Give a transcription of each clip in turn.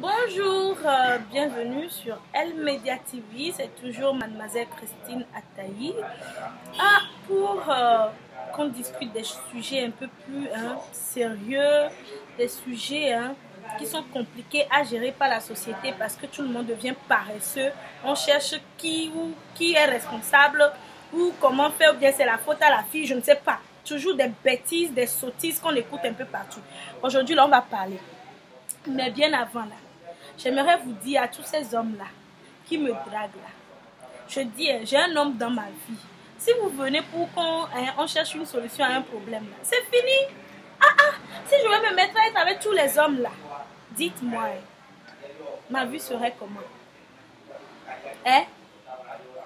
Bonjour, bienvenue sur Elle Média TV, c'est toujours Mademoiselle Christine Ataï. Pour qu'on discute des sujets un peu plus sérieux, des sujets qui sont compliqués à gérer par la société parce que tout le monde devient paresseux. On cherche qui est responsable ou comment faire, ou bien c'est la faute à la fille, je ne sais pas. Toujours des bêtises, des sottises qu'on écoute un peu partout. Aujourd'hui, là, on va parler. Mais bien avant, là, j'aimerais vous dire à tous ces hommes-là qui me draguent, là, je dis, j'ai un homme dans ma vie. Si vous venez pour qu'on cherche une solution à un problème, là, c'est fini. Si je vais me mettre à être avec tous les hommes, là, dites-moi, ma vie serait comment?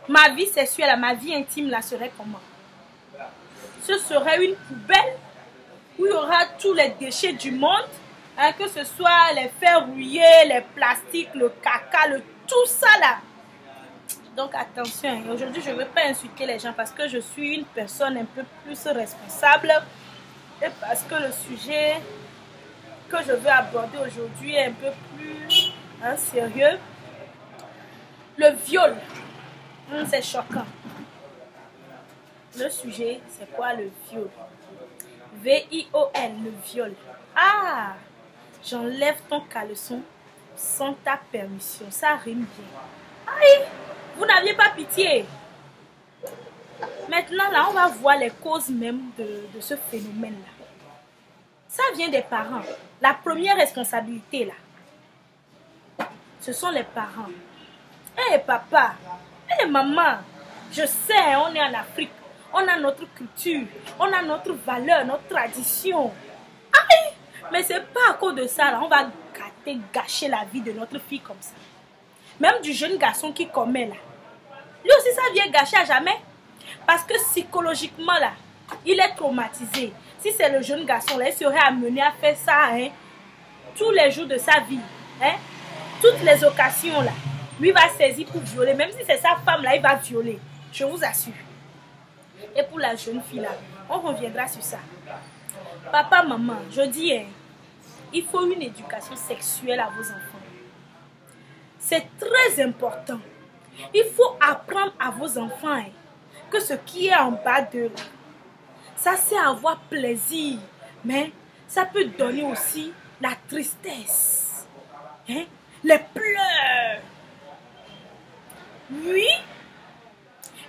Ma vie sexuelle, ma vie intime, là, serait comment? Ce serait une poubelle où il y aura tous les déchets du monde, que ce soit les fers rouillés, les plastiques, le caca, tout ça là. Donc attention, aujourd'hui je ne veux pas insulter les gens parce que je suis une personne un peu plus responsable et parce que le sujet que je veux aborder aujourd'hui est un peu plus sérieux. Le viol, c'est choquant. Le sujet, c'est quoi le viol? V-I-O-L, le viol. J'enlève ton caleçon sans ta permission. Ça rime bien. Aïe, vous n'aviez pas pitié. Maintenant, là, on va voir les causes même de ce phénomène-là. Ça vient des parents. La première responsabilité, là, ce sont les parents. Papa, maman, je sais, on est en Afrique. On a notre culture, on a notre valeur, notre tradition. Mais c'est pas à cause de ça, là, on va gâcher la vie de notre fille comme ça. Même du jeune garçon qui commet là. Lui aussi, ça vient gâcher à jamais. Parce que psychologiquement là, il est traumatisé. Si c'est le jeune garçon là, il serait amené à faire ça tous les jours de sa vie. Toutes les occasions là. Lui va saisir pour violer. Même si c'est sa femme là, il va violer. Je vous assure. Et pour la jeune fille là, on reviendra sur ça. Papa, maman, je dis, il faut une éducation sexuelle à vos enfants. C'est très important. Il faut apprendre à vos enfants que ce qui est en bas d'eux, ça c'est avoir plaisir. Mais ça peut donner aussi la tristesse. Les pleurs. Oui.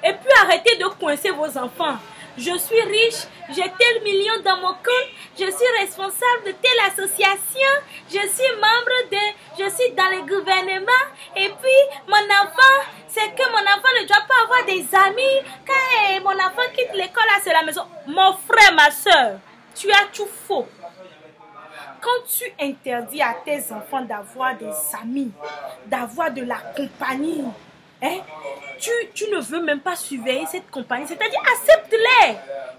Et puis arrêtez de coincer vos enfants. Je suis riche, j'ai tel million dans mon compte, je suis responsable de telle association, je suis dans le gouvernement, et puis mon enfant, c'est que mon enfant ne doit pas avoir des amis, quand mon enfant quitte l'école, là c'est la maison. Mon frère, ma soeur, tu as tout faux. Quand tu interdis à tes enfants d'avoir des amis, d'avoir de la compagnie, tu ne veux même pas surveiller cette compagnie, c'est-à-dire accepte-les.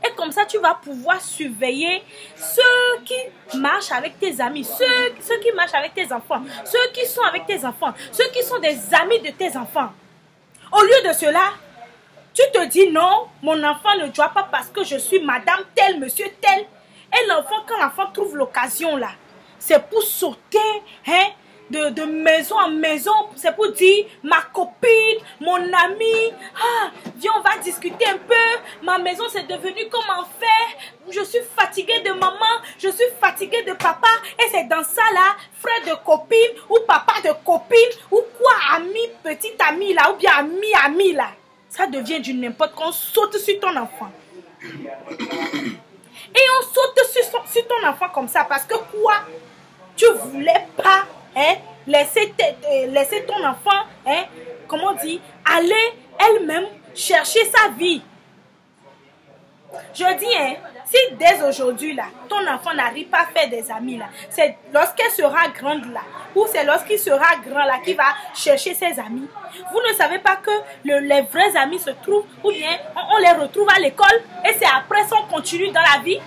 Et comme ça, tu vas pouvoir surveiller ceux qui marchent avec tes amis, ceux qui marchent avec tes enfants, ceux qui sont avec tes enfants, ceux qui sont des amis de tes enfants. Au lieu de cela, tu te dis non, mon enfant ne doit pas parce que je suis madame telle, monsieur tel. Et l'enfant, quand l'enfant trouve l'occasion là, c'est pour sauter, de maison en maison, c'est pour dire ma copine, mon ami, viens on va discuter un peu, ma maison c'est devenu comme enfer, je suis fatiguée de maman, je suis fatiguée de papa, et c'est dans ça là, frère de copine ou papa de copine ou quoi, ami, petit ami là, ou bien ami là, ça devient du n'importe quoi, on saute sur ton enfant. Et on saute sur ton enfant comme ça parce que quoi, tu voulais pas laisser ton enfant, comment dire, aller elle-même chercher sa vie. Je dis, si dès aujourd'hui là, ton enfant n'arrive pas à faire des amis là, c'est lorsqu'elle sera grande là, ou c'est lorsqu'il sera grand là qu'il va chercher ses amis. Vous ne savez pas que les vrais amis se trouvent, ou bien on les retrouve à l'école, et c'est après qu'on continue dans la vie.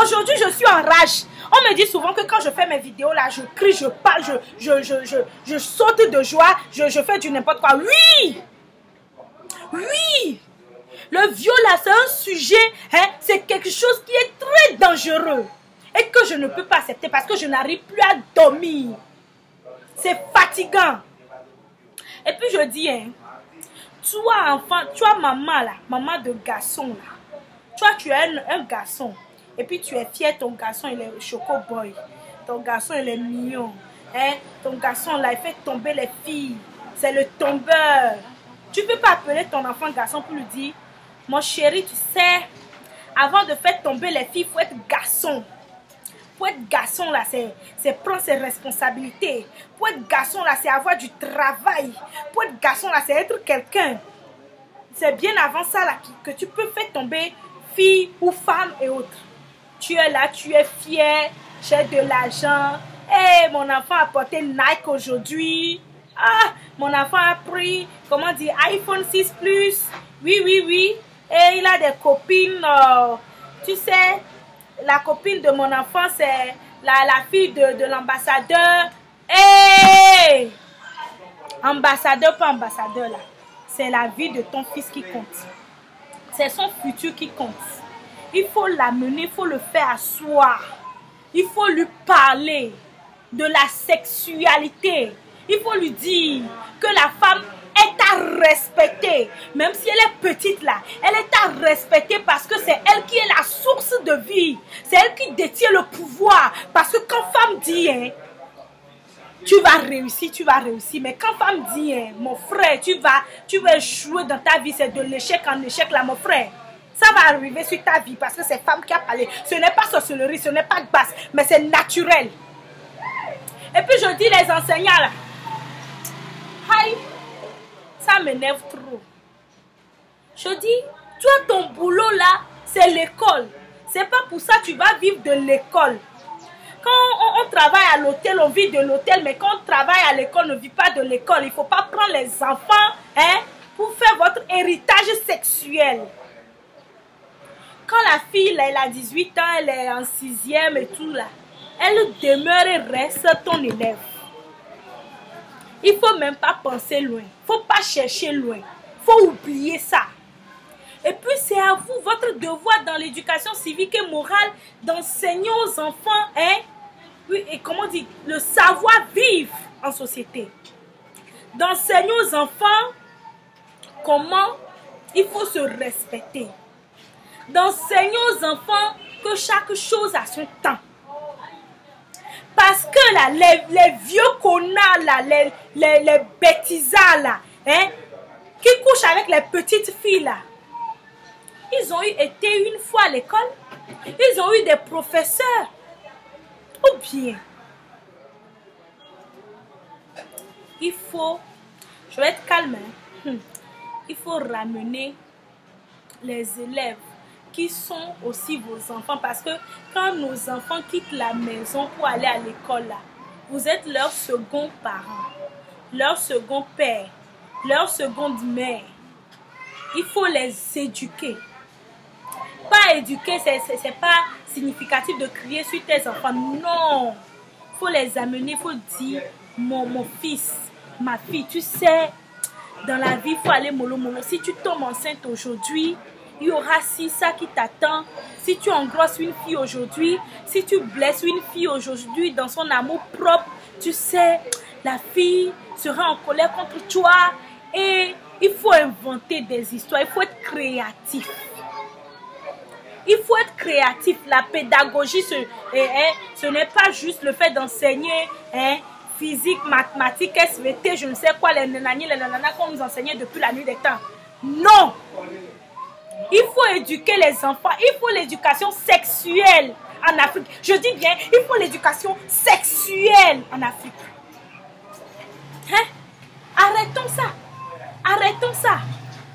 Aujourd'hui, je suis en rage. On me dit souvent que quand je fais mes vidéos là, je crie, je parle, je saute de joie, je fais du n'importe quoi. Oui! Oui! Le viol là, c'est un sujet, c'est quelque chose qui est très dangereux. Et que je ne peux pas accepter parce que je n'arrive plus à dormir. C'est fatigant. Et puis je dis, hein, toi enfant, toi maman là, maman de garçon là. Toi tu es un garçon. Et puis tu es fier, ton garçon il est choco boy. Ton garçon il est mignon. Hein? Ton garçon là, il fait tomber les filles. C'est le tombeur. Tu ne peux pas appeler ton enfant garçon pour lui dire, mon chéri, tu sais, avant de faire tomber les filles, il faut être garçon. Pour être garçon là, c'est prendre ses responsabilités. Pour être garçon là, c'est avoir du travail. Pour être garçon là, c'est être quelqu'un. C'est bien avant ça là que tu peux faire tomber fille ou femme et autres. Tu es là, tu es fier, j'ai de l'argent. Hey, mon enfant a porté Nike aujourd'hui. Ah, mon enfant a pris, comment dire, iPhone 6 Plus. Oui, oui, oui. Et il a des copines, tu sais, la copine de mon enfant, c'est la fille de l'ambassadeur. Hey! Ambassadeur, pas ambassadeur là. C'est la vie de ton fils qui compte. C'est son futur qui compte. Il faut l'amener, il faut le faire asseoir. Il faut lui parler de la sexualité. Il faut lui dire que la femme est à respecter. Même si elle est petite là, elle est à respecter parce que c'est elle qui est la source de vie. C'est elle qui détient le pouvoir. Parce que quand femme dit, hein, tu vas réussir, tu vas réussir. Mais quand femme dit, hein, mon frère, tu vas échouer dans ta vie, c'est de l'échec en échec là, mon frère. Ça va arriver sur ta vie parce que c'est femme qui a parlé. Ce n'est pas sorcellerie, ce n'est pas de basse, mais c'est naturel. Et puis je dis les enseignants là, aïe, ça m'énerve trop. Je dis, toi ton boulot là, c'est l'école. C'est pas pour ça que tu vas vivre de l'école. Quand on travaille à l'hôtel, on vit de l'hôtel, mais quand on travaille à l'école, on ne vit pas de l'école. Il ne faut pas prendre les enfants, hein, pour faire votre héritage sexuel. Quand la fille, là, elle a 18 ans, elle est en 6e et tout là, elle demeure et reste ton élève. Il ne faut même pas penser loin. Il ne faut pas chercher loin. Il faut oublier ça. Et puis c'est à vous, votre devoir dans l'éducation civique et morale, d'enseigner aux enfants, hein, oui, et comment dire, le savoir-vivre en société. D'enseigner aux enfants comment il faut se respecter. D'enseigner aux enfants que chaque chose a son temps. Parce que là, les vieux connards là, les bêtisards là, hein, qui couchent avec les petites filles là, ils ont été une fois à l'école, ils ont eu des professeurs, ou bien, il faut, je vais être calme, hein, il faut ramener les élèves qui sont aussi vos enfants, parce que quand nos enfants quittent la maison pour aller à l'école là, vous êtes leur second parent, leur second père, leur seconde mère. Il faut les éduquer. Pas éduquer, c'est pas significatif de crier sur tes enfants. Non, il faut les amener, il faut dire, mon fils, ma fille, tu sais, dans la vie, il faut aller mollo mollo. Si tu tombes enceinte aujourd'hui, il y aura ça qui t'attend. Si tu engrosses une fille aujourd'hui, si tu blesses une fille aujourd'hui dans son amour propre, tu sais, la fille sera en colère contre toi. Et il faut inventer des histoires, il faut être créatif. Il faut être créatif. La pédagogie, ce n'est pas juste le fait d'enseigner, hein, physique, mathématiques, SVT, je ne sais quoi, les nanani, les nananas qu'on nous enseignait depuis la nuit des temps. Non! Il faut éduquer les enfants. Il faut l'éducation sexuelle en Afrique. Je dis bien, il faut l'éducation sexuelle en Afrique. Hein? Arrêtons ça. Arrêtons ça.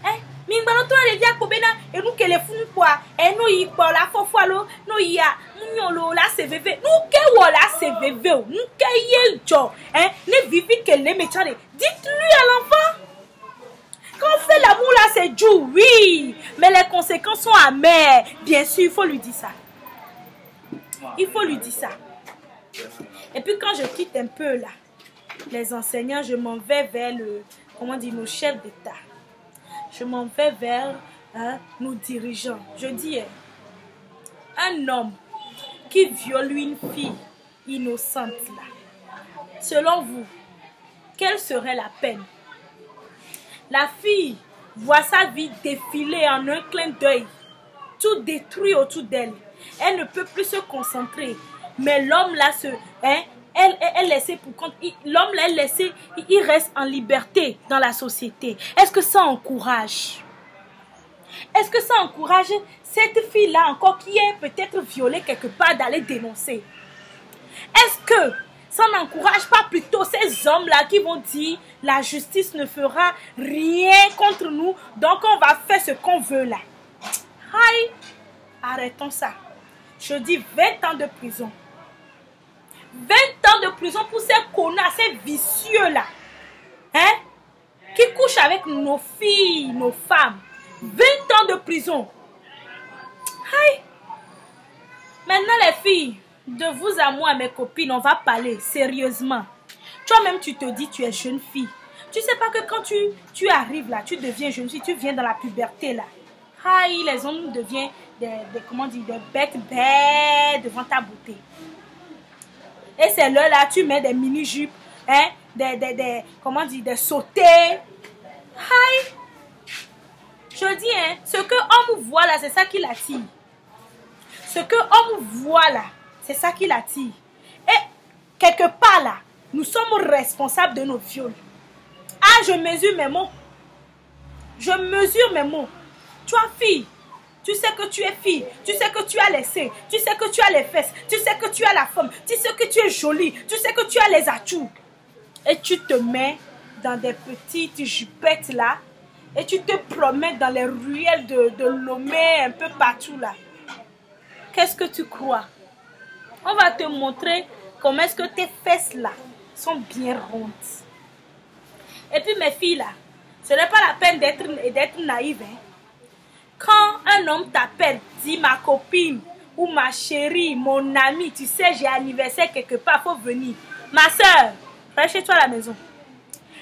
Hein? Mingbalonto les dia kobena et nous que les fous quoi et nous y pour la fois nous y a nous la CVV nous que wala CVV nous que yeljo hein ne vivi que les méchants. Dites-lui à l'enfant. Quand on fait l'amour là, c'est doux, oui. Mais les conséquences sont amères. Bien sûr, il faut lui dire ça. Il faut lui dire ça. Et puis quand je quitte un peu là, les enseignants, je m'en vais vers comment dire, nos chefs d'État. Je m'en vais vers nos dirigeants. Je dis, un homme qui viole une fille innocente là, selon vous, quelle serait la peine? La fille voit sa vie défiler en un clin d'œil, tout détruit autour d'elle. Elle ne peut plus se concentrer. Mais l'homme là, elle laissé pour compte. L'homme là, il reste en liberté dans la société. Est-ce que ça encourage? Est-ce que ça encourage cette fille-là encore qui est peut-être violée quelque part d'aller dénoncer? Est-ce que ça n'encourage pas plutôt ces hommes-là qui vont dire la justice ne fera rien contre nous, donc on va faire ce qu'on veut là? Aïe, arrêtons ça. Je dis 20 ans de prison. 20 ans de prison pour ces connards, ces vicieux-là. Hein? Qui couchent avec nos filles, nos femmes. 20 ans de prison. Aïe. Maintenant les filles, de vous à moi, mes copines, on va parler sérieusement. Toi-même, tu te dis, tu es jeune fille. Tu sais pas que quand tu arrives là, tu deviens jeune fille, tu viens dans la puberté là. Aïe, les hommes deviennent des bêtes devant ta beauté. Et c'est là, tu mets des mini-jupes, hein, des sautés. Aïe. Je dis, hein, ce que homme voit là, c'est ça qui l'attire. Ce que homme voit là, c'est ça qui l'attire. Et quelque part là, nous sommes responsables de nos viols. Ah, je mesure mes mots. Je mesure mes mots. Toi, fille, tu sais que tu es fille, tu sais que tu as les seins, tu sais que tu as les fesses, tu sais que tu as la forme, tu sais que tu es jolie, tu sais que tu as les atouts. Et tu te mets dans des petites jupettes là, et tu te promènes dans les ruelles de Lomé un peu partout là. Qu'est-ce que tu crois? On va te montrer comment est-ce que tes fesses là sont bien rondes. Et puis mes filles là, ce n'est pas la peine d'être naïve. Hein? Quand un homme t'appelle, dit ma copine ou ma chérie, mon ami, tu sais j'ai anniversaire quelque part, faut venir. Ma soeur, reste chez toi à la maison.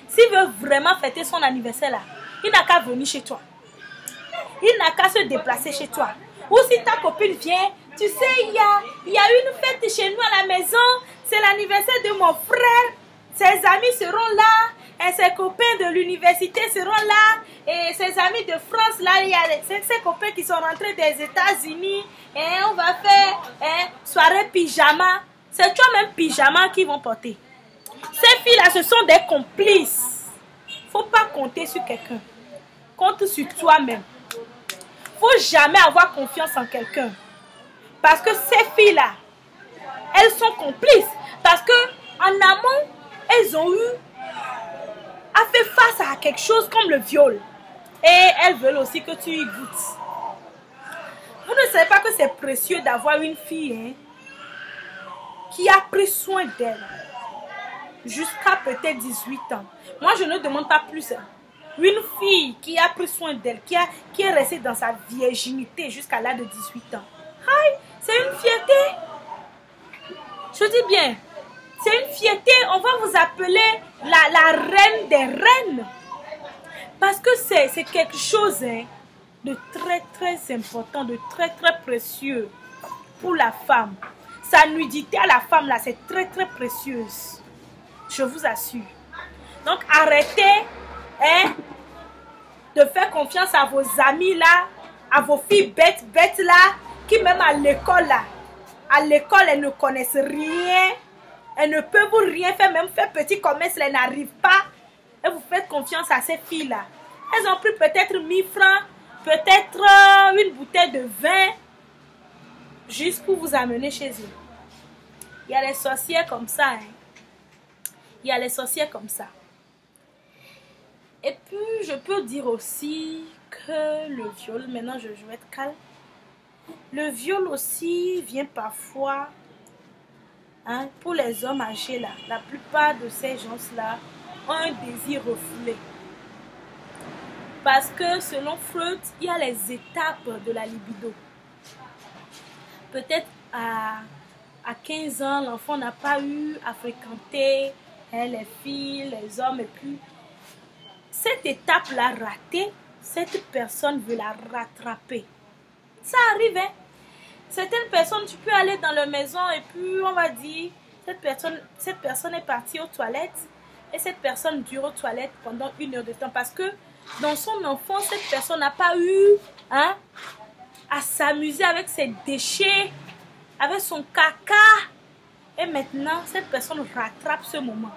S'il veut vraiment fêter son anniversaire là, il n'a qu'à venir chez toi. Il n'a qu'à se déplacer chez toi. Ou si ta copine vient, tu sais, il y a une fête chez nous à la maison, c'est l'anniversaire de mon frère, ses amis seront là, et ses copains de l'université seront là, et ses amis de France, là, il y a ses copains qui sont rentrés des États-Unis, et on va faire soirée pyjama. C'est toi-même pyjama qu'ils vont porter. Ces filles-là, ce sont des complices. Faut pas compter sur quelqu'un. Compte sur toi-même. Faut jamais avoir confiance en quelqu'un. Parce que ces filles-là, elles sont complices. Parce que en amont, elles ont eu à faire face à quelque chose comme le viol. Et elles veulent aussi que tu y goûtes. Vous ne savez pas que c'est précieux d'avoir une fille qui a pris soin d'elle jusqu'à peut-être 18 ans. Moi, je ne demande pas plus. Une fille qui a pris soin d'elle, qui est restée dans sa virginité jusqu'à l'âge de 18 ans. Aïe, c'est une fierté. Je dis bien, c'est une fierté. On va vous appeler la reine des reines. Parce que c'est quelque chose de très très important, de très très précieux pour la femme. Sa nudité à la femme là, c'est très très précieuse. Je vous assure. Donc arrêtez de faire confiance à vos amis là, à vos filles bêtes là, qui même à l'école là, à l'école elles ne connaissent rien, elles ne peuvent rien faire, même faire petit commerce, elles n'arrivent pas. Et vous faites confiance à ces filles là. Elles ont pris peut-être 1000 francs, peut-être une bouteille de vin, juste pour vous amener chez eux. Il y a les sorcières comme ça. Il y a les sorcières comme ça. Et puis, je peux dire aussi que le viol, maintenant je vais être calme. Le viol aussi vient parfois, pour les hommes âgés là. La plupart de ces gens-là ont un désir refoulé. Parce que selon Freud, il y a les étapes de la libido. Peut-être à 15 ans, l'enfant n'a pas eu à fréquenter les filles, les hommes. Et puis, cette étape-là ratée, cette personne veut la rattraper. Ça arrive, hein? Certaines personnes, tu peux aller dans leur maison et puis on va dire, cette personne est partie aux toilettes. Et cette personne dure aux toilettes pendant 1 heure de temps parce que dans son enfance, cette personne n'a pas eu à s'amuser avec ses déchets, avec son caca. Et maintenant, cette personne rattrape ce moment.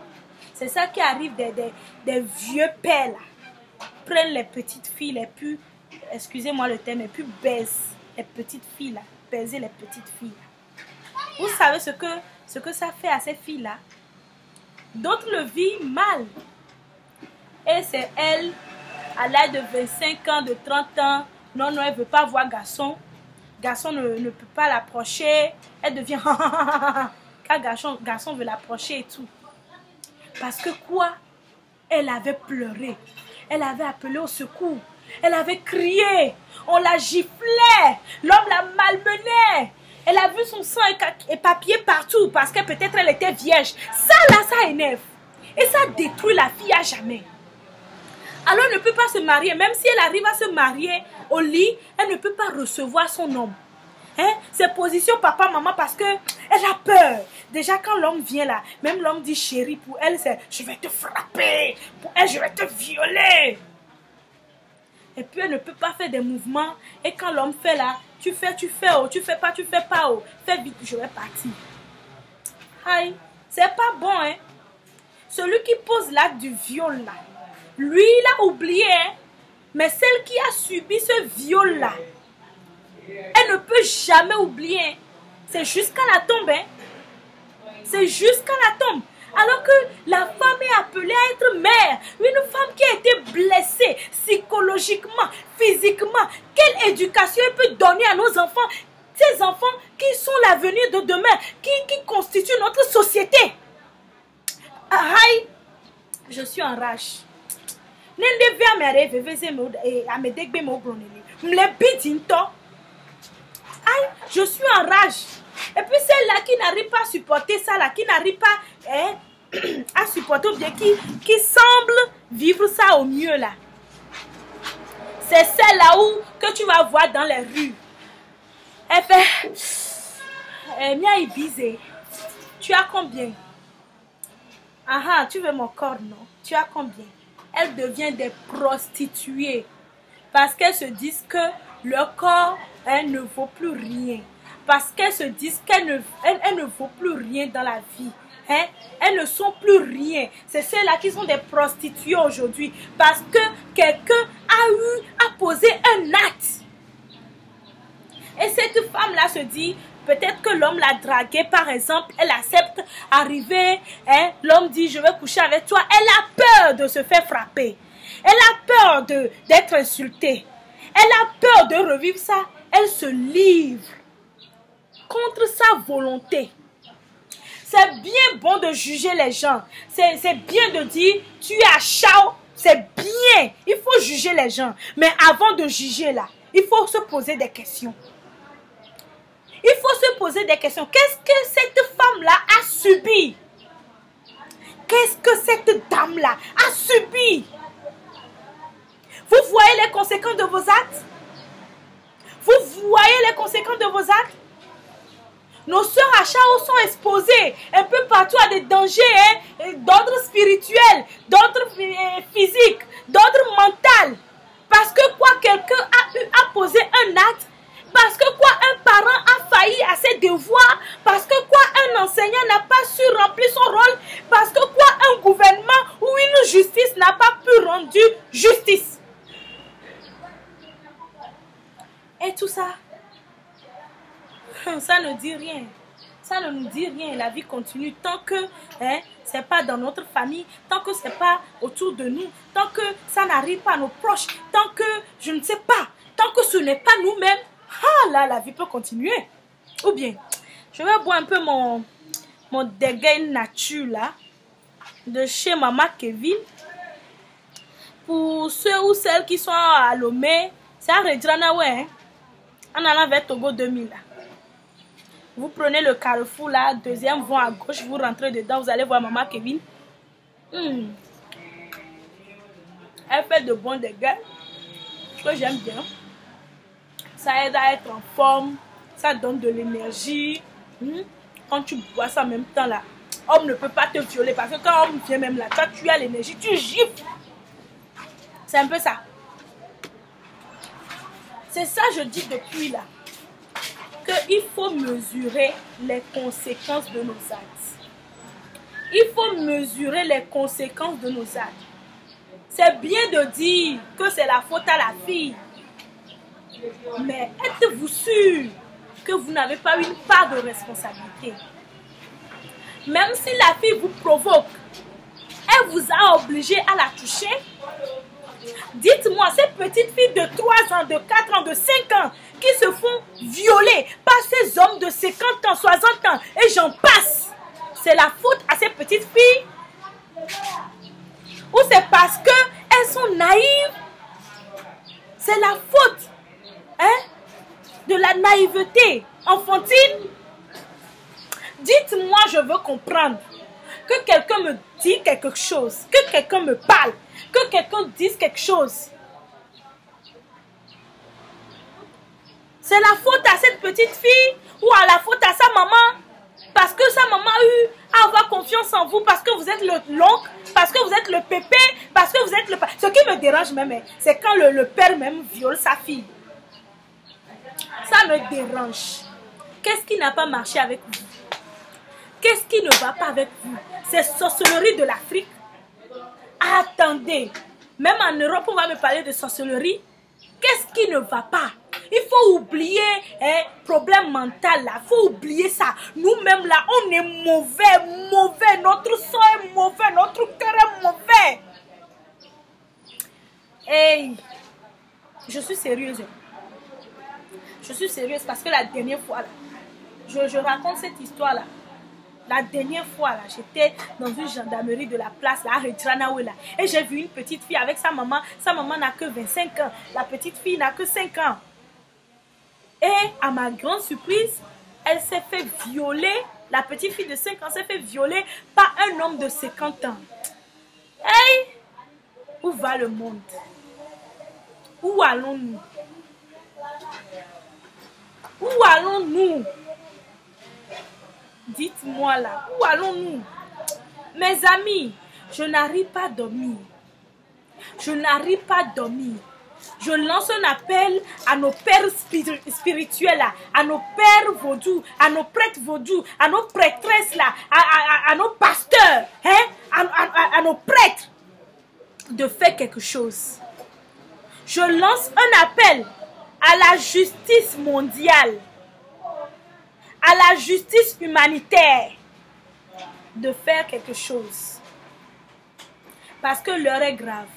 C'est ça qui arrive des vieux pères là. Prennent les petites filles les plus, excusez-moi le terme, les plus baisses. Les petites filles là. Baiser les petites filles là. Vous savez ce que ça fait à ces filles là? D'autres le vivent mal. Et c'est elle, à l'âge de 25 ans, de 30 ans. Non, non, elle ne veut pas voir garçon. Garçon ne peut pas l'approcher. Elle devient car garçon veut l'approcher et tout. Parce que quoi? Elle avait pleuré. Elle avait appelé au secours. Elle avait crié. On la giflait. L'homme la malmenait. Elle a vu son sang éparpillé partout parce que peut-être elle était vierge. Ça là, ça énerve. Et ça détruit la fille à jamais. Alors elle ne peut pas se marier. Même si elle arrive à se marier au lit, elle ne peut pas recevoir son homme. Hein? C'est position papa, maman parce que elle a peur. Déjà quand l'homme vient là, même l'homme dit chérie, pour elle c'est je vais te frapper. Pour elle je vais te violer. Et puis elle ne peut pas faire des mouvements. Et quand l'homme fait là, tu fais oh, tu fais pas oh. Fais vite, je vais partir. Aïe, c'est pas bon hein. Celui qui pose l'acte du viol là, lui il a oublié hein. Mais celle qui a subi ce viol là, elle ne peut jamais oublier. C'est jusqu'à la tombe hein. C'est jusqu'à la tombe. Alors que la femme est appelée à être mère. Une femme qui a été blessée psychologiquement, physiquement. Quelle éducation elle peut donner à nos enfants? Ces enfants qui sont l'avenir de demain, qui constituent notre société. Aïe, je suis en rage. Aïe, je suis en rage. Et puis celle-là qui n'arrive pas à supporter ça, là, qui n'arrive pas à supporter, ou bien qui semble vivre ça au mieux, là. C'est celle-là que tu vas voir dans les rues. Elle fait... Mia Ibizé, tu as combien? Ah, tu veux mon corps, non? Tu as combien? Elle devient des prostituées. Parce qu'elles se disent que leur corps, ne vaut plus rien. Parce qu'elles se disent qu'elles ne vaut plus rien dans la vie. Hein? Elles ne sont plus rien. C'est celles-là qui sont des prostituées aujourd'hui. Parce que quelqu'un a posé un acte. Et cette femme-là se dit, peut-être que l'homme l'a draguée par exemple. Elle accepte arriver. Hein? L'homme dit, je vais coucher avec toi. Elle a peur de se faire frapper. Elle a peur d'être insultée. Elle a peur de revivre ça. Elle se livre contre sa volonté. C'est bien bon de juger les gens. C'est bien de dire, tu es à chao. C'est bien. Il faut juger les gens. Mais avant de juger là, il faut se poser des questions. Il faut se poser des questions. Qu'est-ce que cette femme-là a subi? Qu'est-ce que cette dame-là a subi? Vous voyez les conséquences de vos actes? Vous voyez les conséquences de vos actes? Nos sœurs à Chao sont exposées un peu partout à des dangers d'ordre spirituel, d'ordre physique, d'ordre mental. Parce que quoi, quelqu'un a posé un acte. Parce que quoi, un parent a failli à ses devoirs. Parce que quoi, un enseignant n'a pas su remplir son rôle. Parce que quoi, un gouvernement ou une justice n'a pas pu rendre justice. Et tout ça, ça ne dit rien. Ça ne nous dit rien. La vie continue tant que c'est pas dans notre famille, tant que c'est pas autour de nous, tant que ça n'arrive pas à nos proches, tant que je ne sais pas, tant que ce n'est pas nous-mêmes. Ah là, la vie peut continuer. Ou bien, je vais boire un peu mon dégain nature là, de chez Maman Kevin. Pour ceux ou celles qui sont à Lomé, c'est à Redrana, ouais. En allant vers Togo 2000 là. Vous prenez le carrefour là, deuxième voie à gauche, vous rentrez dedans, vous allez voir Maman Kevin. Elle fait de bons dégâts que j'aime bien. Ça aide à être en forme, ça donne de l'énergie. Quand tu bois ça en même temps là, homme ne peut pas te violer. Parce que quand homme vient même là, toi, tu as l'énergie, tu gifles. C'est un peu ça. C'est ça, je dis depuis là. Qu'il faut mesurer les conséquences de nos actes. Il faut mesurer les conséquences de nos actes. C'est bien de dire que c'est la faute à la fille. Mais êtes-vous sûr que vous n'avez pas une part de responsabilité? Même si la fille vous provoque, elle vous a obligé à la toucher. Dites-moi, ces petites filles de 3 ans, de 4 ans, de 5 ans qui se font violer par ces hommes de 50 ans, 60 ans et j'en passe, c'est la faute à ces petites filles? Ou c'est parce qu'elles sont naïves? C'est la faute de la naïveté enfantine? Dites-moi, je veux comprendre. Que quelqu'un me dit quelque chose, que quelqu'un me parle, que quelqu'un dise quelque chose. C'est la faute à cette petite fille ou à la faute à sa maman? Parce que sa maman a eu à avoir confiance en vous, parce que vous êtes l'oncle, parce que vous êtes le pépé, parce que vous êtes le... Ce qui me dérange même, c'est quand le père même viole sa fille. Ça me dérange. Qu'est-ce qui n'a pas marché avec vous? Qu'est-ce qui ne va pas avec vous? C'est sorcellerie de l'Afrique. Attendez, même en Europe, on va me parler de sorcellerie. Qu'est-ce qui ne va pas? Il faut oublier problème mental là. Il faut oublier ça. Nous-mêmes là, on est mauvais. Notre sang est mauvais. Notre cœur est mauvais. Hey, je suis sérieuse. Je suis sérieuse parce que la dernière fois là, je raconte cette histoire là. La dernière fois, là, j'étais dans une gendarmerie de la place, là, à Redranaoué, là. Et j'ai vu une petite fille avec sa maman. Sa maman n'a que 25 ans. La petite fille n'a que 5 ans. Et à ma grande surprise, elle s'est fait violer. La petite fille de 5 ans s'est fait violer par un homme de 50 ans. Hey! Où va le monde? Où allons-nous? Où allons-nous? Dites-moi là, où allons-nous? Mes amis, je n'arrive pas à dormir. Je n'arrive pas à dormir. Je lance un appel à nos pères spirituels là, à nos pères vaudous, à nos prêtres vaudous, à nos prêtresses là, à nos pasteurs, à nos prêtres, de faire quelque chose. Je lance un appel à la justice mondiale, à la justice humanitaire, de faire quelque chose. Parce que l'heure est grave.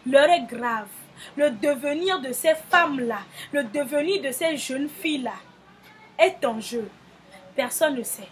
L'heure est grave. Le devenir de ces femmes-là, le devenir de ces jeunes filles-là est en jeu. Personne ne sait.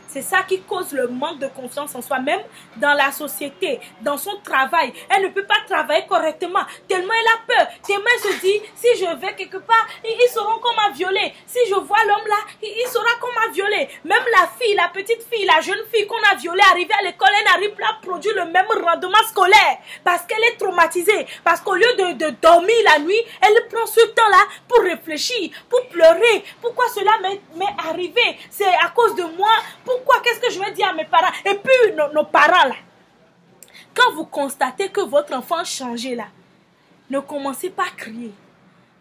C'est ça qui cause le manque de confiance en soi, même dans la société, dans son travail. Elle ne peut pas travailler correctement, tellement elle a peur. Tellement elle se dit, si je vais quelque part, ils sauront comment violer. Si je vois l'homme là, il saura comment violer. Même la fille, la petite fille, la jeune fille qu'on a violée, arrivée à l'école, elle n'arrive pas à produire le même rendement scolaire. Parce qu'elle est traumatisée. Parce qu'au lieu de dormir la nuit, elle prend ce temps-là pour réfléchir, pour pleurer. Pourquoi cela m'est arrivé? C'est à cause de moi. Pourquoi? Qu'est-ce que je vais dire à mes parents? Et puis nos parents là, quand vous constatez que votre enfant a changé là, ne commencez pas à crier.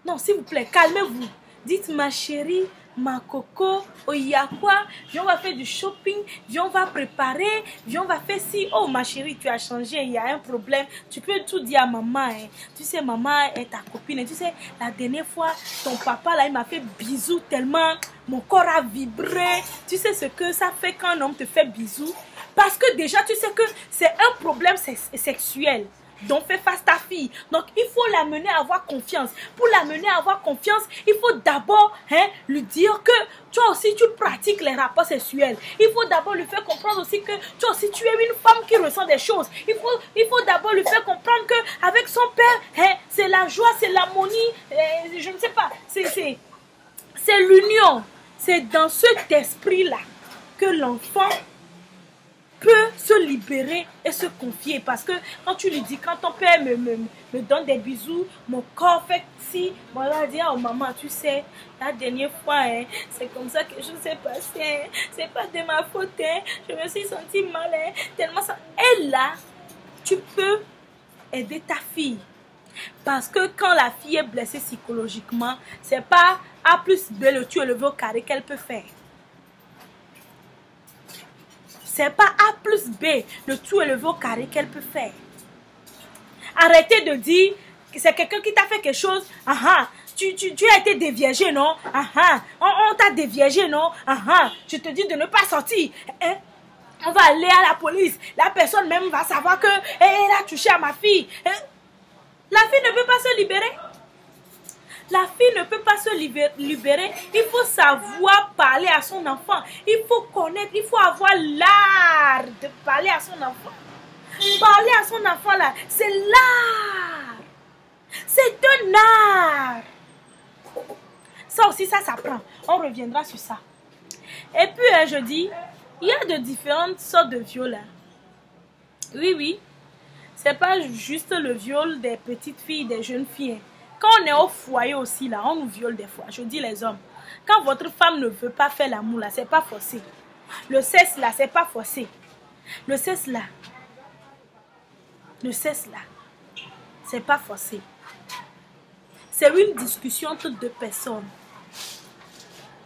Non, s'il vous plaît, calmez-vous. Dites ma chérie, ma coco, oh, il y a quoi? Viens, on va faire du shopping, viens, on va préparer, viens, on va faire ci. Oh ma chérie, tu as changé, il y a un problème. Tu peux tout dire à maman. Hein. Tu sais, maman est ta copine. Et tu sais, la dernière fois, ton papa là, il m'a fait bisous tellement mon corps a vibré. Tu sais ce que ça fait quand un homme te fait bisous? Parce que déjà, tu sais que c'est un problème sexuel. Donc fais face ta fille. Donc il faut l'amener à avoir confiance. Pour l'amener à avoir confiance, il faut d'abord lui dire que toi aussi tu pratiques les rapports sexuels. Il faut d'abord lui faire comprendre aussi que toi aussi tu es une femme qui ressent des choses. Il faut d'abord lui faire comprendre que avec son père, c'est la joie, c'est l'harmonie, je ne sais pas, c'est l'union. C'est dans cet esprit-là que l'enfant peut se libérer et se confier. Parce que quand tu lui dis, quand ton père me donne des bisous, mon corps fait si, bon, elle va dire, oh maman, tu sais, la dernière fois, hein, c'est comme ça que je s'est passé, hein, c'est pas de ma faute, hein, je me suis sentie mal, hein, tellement ça. Et là, tu peux aider ta fille. Parce que quand la fille est blessée psychologiquement, c'est pas A plus B le tout élevé au carré qu'elle peut faire. C'est pas A plus B le tout élevé au carré qu'elle peut faire. Arrêtez de dire que c'est quelqu'un qui t'a fait quelque chose. Tu as été déviégé, non? On t'a déviégé, non? Je te dis de ne pas sortir. Hein? On va aller à la police. La personne même va savoir que elle a touché à ma fille. Hein? La fille ne peut pas se libérer. La fille ne peut pas se libérer. Il faut savoir parler à son enfant. Il faut connaître, il faut avoir l'art de parler à son enfant. Parler à son enfant là, c'est l'art. C'est un art. Ça aussi, ça s'apprend. On reviendra sur ça. Et puis, je dis, il y a de différentes sortes de viols. Oui. C'est pas juste le viol des petites filles, des jeunes filles. Quand on est au foyer aussi, là, on nous viole des fois. Je dis les hommes. Quand votre femme ne veut pas faire l'amour, là, c'est pas forcé. Le sexe, là, c'est pas forcé. Le sexe, là, c'est pas forcé. C'est une discussion entre deux personnes.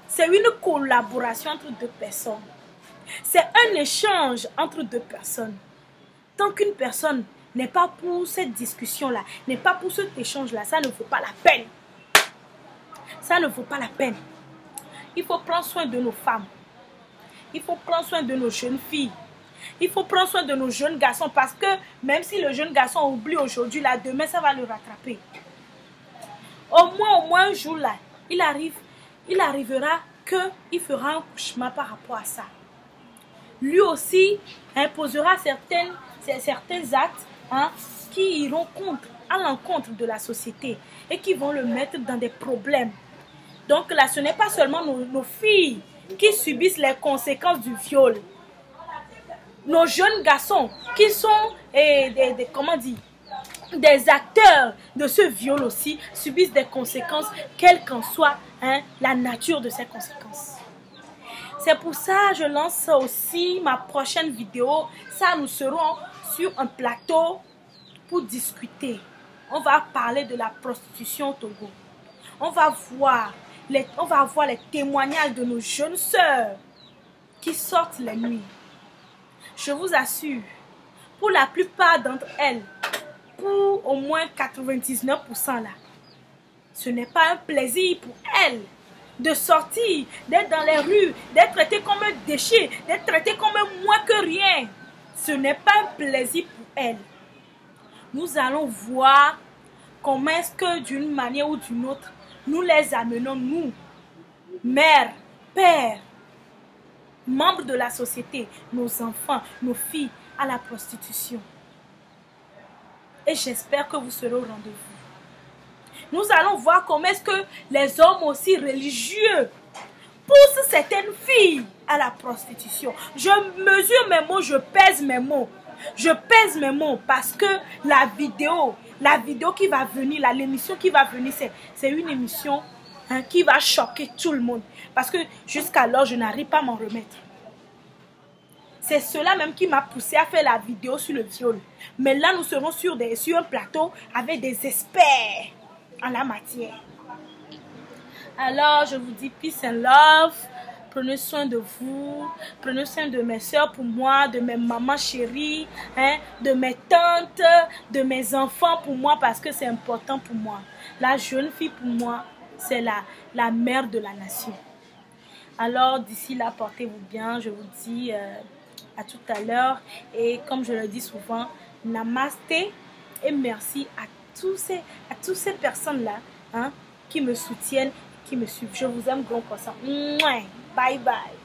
C'est une collaboration entre deux personnes. C'est un échange entre deux personnes. Tant qu'une personne n'est pas pour cette discussion-là, n'est pas pour cet échange-là, ça ne vaut pas la peine. Ça ne vaut pas la peine. Il faut prendre soin de nos femmes. Il faut prendre soin de nos jeunes filles. Il faut prendre soin de nos jeunes garçons parce que même si le jeune garçon oublie aujourd'hui, là, demain, ça va le rattraper. Au moins un jour, là, il arrivera qu'il fera un cauchemar par rapport à ça. Lui aussi imposera certains actes qui iront à l'encontre de la société et qui vont le mettre dans des problèmes. Donc là, ce n'est pas seulement nos filles qui subissent les conséquences du viol. Nos jeunes garçons qui sont des acteurs de ce viol aussi subissent des conséquences, quelle qu'en soit la nature de ces conséquences. C'est pour ça que je lance aussi ma prochaine vidéo. Ça, nous serons sur un plateau pour discuter. On va parler de la prostitution au Togo. On va voir les témoignages de nos jeunes sœurs qui sortent la nuit. Je vous assure, pour la plupart d'entre elles, pour au moins 99% là, ce n'est pas un plaisir pour elles de sortir, d'être dans les rues, d'être traitées comme un déchet, d'être traitées comme moins que rien. Ce n'est pas un plaisir pour elles. Nous allons voir comment est-ce que d'une manière ou d'une autre, nous les amenons, nous, mères, pères, membres de la société, nos enfants, nos filles, à la prostitution. Et j'espère que vous serez au rendez-vous. Nous allons voir comment est-ce que les hommes aussi religieux poussent certaines filles à la prostitution. Je mesure mes mots, je pèse mes mots. Je pèse mes mots parce que la vidéo qui va venir, l'émission qui va venir, c'est une émission qui va choquer tout le monde. Parce que jusqu'alors, je n'arrive pas à m'en remettre. C'est cela même qui m'a poussé à faire la vidéo sur le viol. Mais là, nous serons sur un plateau avec des experts en la matière. Alors, je vous dis peace and love. Prenez soin de vous. Prenez soin de mes soeurs pour moi, de mes mamans chéries, de mes tantes, de mes enfants pour moi parce que c'est important pour moi. La jeune fille pour moi, c'est la mère de la nation. Alors, d'ici là, portez-vous bien. Je vous dis à tout à l'heure. Et comme je le dis souvent, namasté et merci à toutes ces personnes-là qui me soutiennent, qui me suivent. Je vous aime grand comme ça. Bye bye.